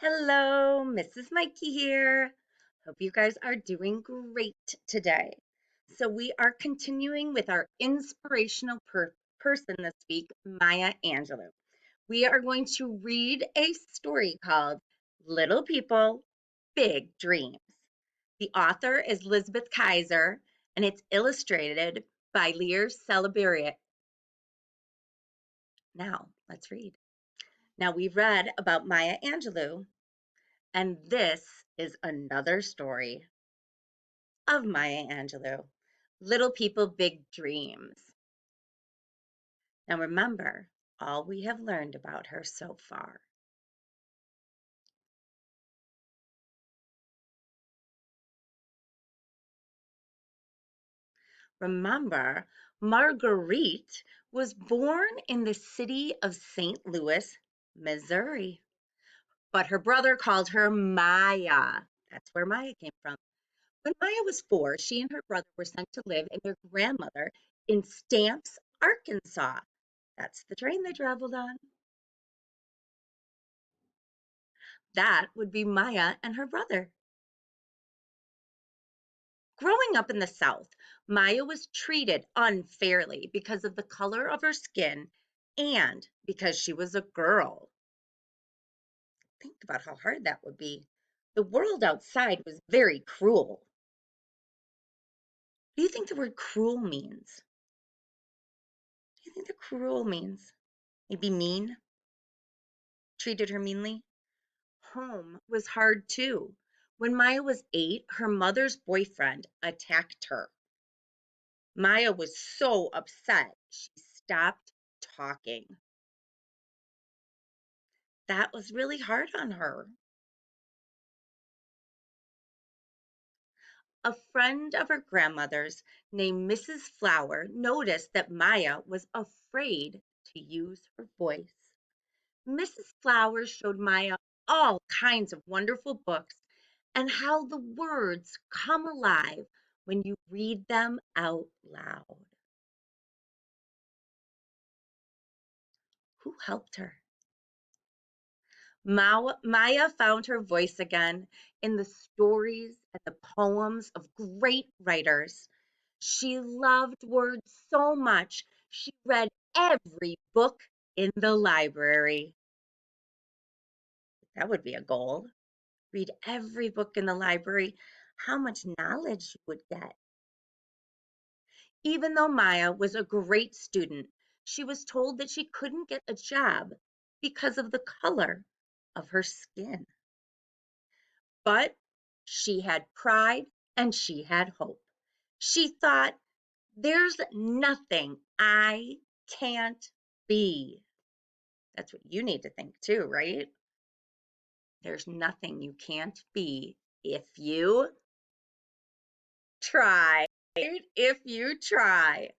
Hello, Mrs. Mikey here. Hope you guys are doing great today. So, we are continuing with our inspirational person this week, Maya Angelou. We are going to read a story called Little People, Big Dreams. The author is Elizabeth Kaiser, and it's illustrated by Lear Celebriat. Now, let's read. Now, we've read about Maya Angelou, and this is another story of Maya Angelou, Little People, Big Dreams. Now remember all we have learned about her so far. Remember, Marguerite was born in the city of St. Louis, Missouri, but her brother called her Maya. That's where Maya came from. When Maya was 4, she and her brother were sent to live in their grandmother in Stamps, Arkansas. That's the train they traveled on. That would be Maya and her brother. Growing up in the South, Maya was treated unfairly because of the color of her skin and because she was a girl. Think about how hard that would be. The world outside was very cruel. What do you think the word cruel means? What do you think the cruel means? Maybe mean? Treated her meanly? Home was hard too. When Maya was 8, her mother's boyfriend attacked her. Maya was so upset, she stopped talking. That was really hard on her. A friend of her grandmother's named Mrs. Flower noticed that Maya was afraid to use her voice. Mrs. Flower showed Maya all kinds of wonderful books and how the words come alive when you read them out loud. Who helped her? Maya found her voice again in the stories and the poems of great writers. She loved words so much, she read every book in the library. That would be a goal. Read every book in the library. How much knowledge you would get. Even though Maya was a great student, she was told that she couldn't get a job because of the color of her skin. But she had pride and she had hope. She thought, there's nothing I can't be. That's what you need to think too, right? There's nothing you can't be if you try. If you try.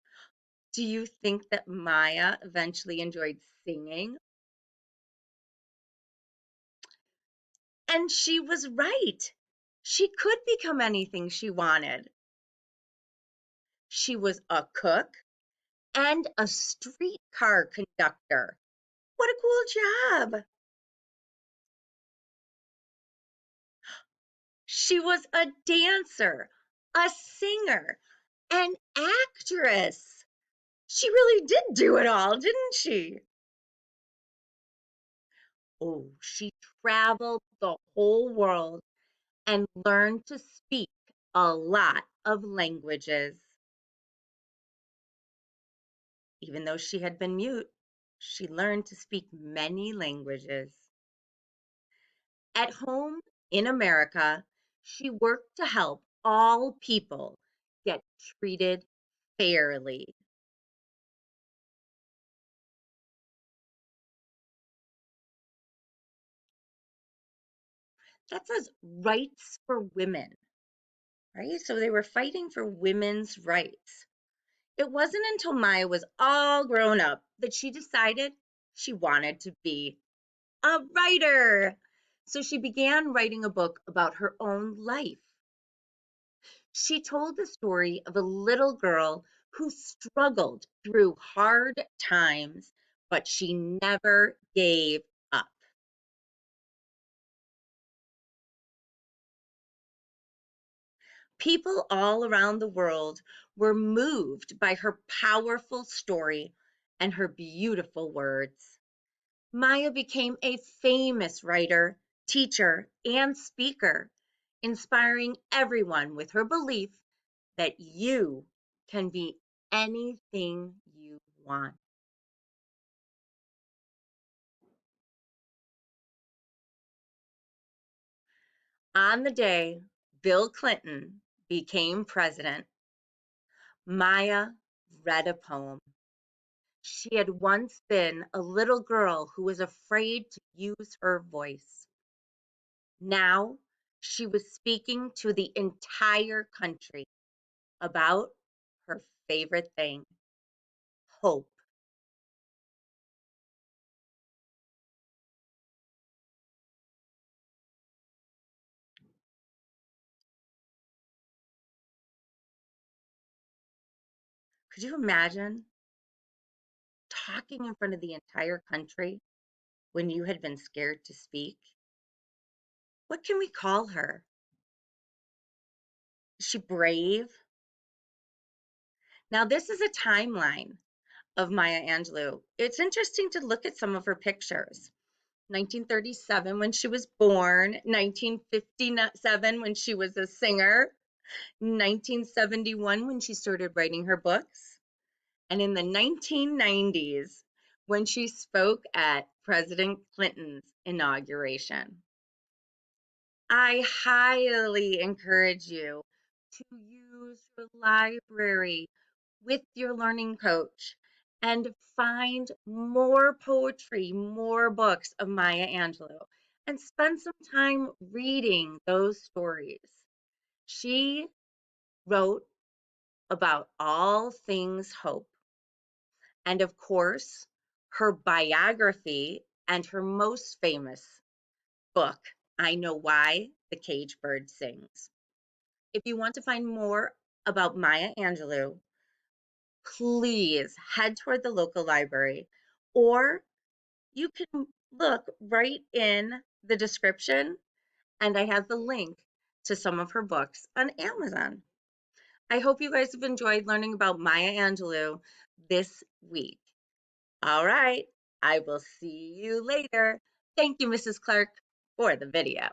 Do you think that Maya eventually enjoyed singing? And she was right. She could become anything she wanted. She was a cook and a streetcar conductor. What a cool job. She was a dancer, a singer, an actress. She really did do it all, didn't she? Oh, she traveled the whole world and learned to speak a lot of languages. Even though she had been mute, she learned to speak many languages. At home in America, she worked to help all people get treated fairly. That says rights for women, right? So they were fighting for women's rights. It wasn't until Maya was all grown up that she decided she wanted to be a writer. So she began writing a book about her own life. She told the story of a little girl who struggled through hard times, but she never gave up. People all around the world were moved by her powerful story and her beautiful words. Maya became a famous writer, teacher, and speaker, inspiring everyone with her belief that you can be anything you want. On the day Bill Clinton became president, Maya read a poem. She had once been a little girl who was afraid to use her voice. Now she was speaking to the entire country about her favorite thing, hope. Could you imagine talking in front of the entire country when you had been scared to speak? What can we call her? Is she brave? Now, this is a timeline of Maya Angelou. It's interesting to look at some of her pictures. 1937 when she was born, 1957 when she was a singer, 1971 when she started writing her books, and in the 1990s when she spoke at President Clinton's inauguration. I highly encourage you to use your library with your learning coach and find more poetry, more books of Maya Angelou, and spend some time reading those stories. She wrote about all things hope. And of course, her biography and her most famous book, I Know Why the Cage Bird Sings. If you want to find more about Maya Angelou, please head toward the local library, or you can look right in the description, and I have the link to some of her books on Amazon. I hope you guys have enjoyed learning about Maya Angelou this week. All right, I will see you later. Thank you, Mrs. Clark, for the video.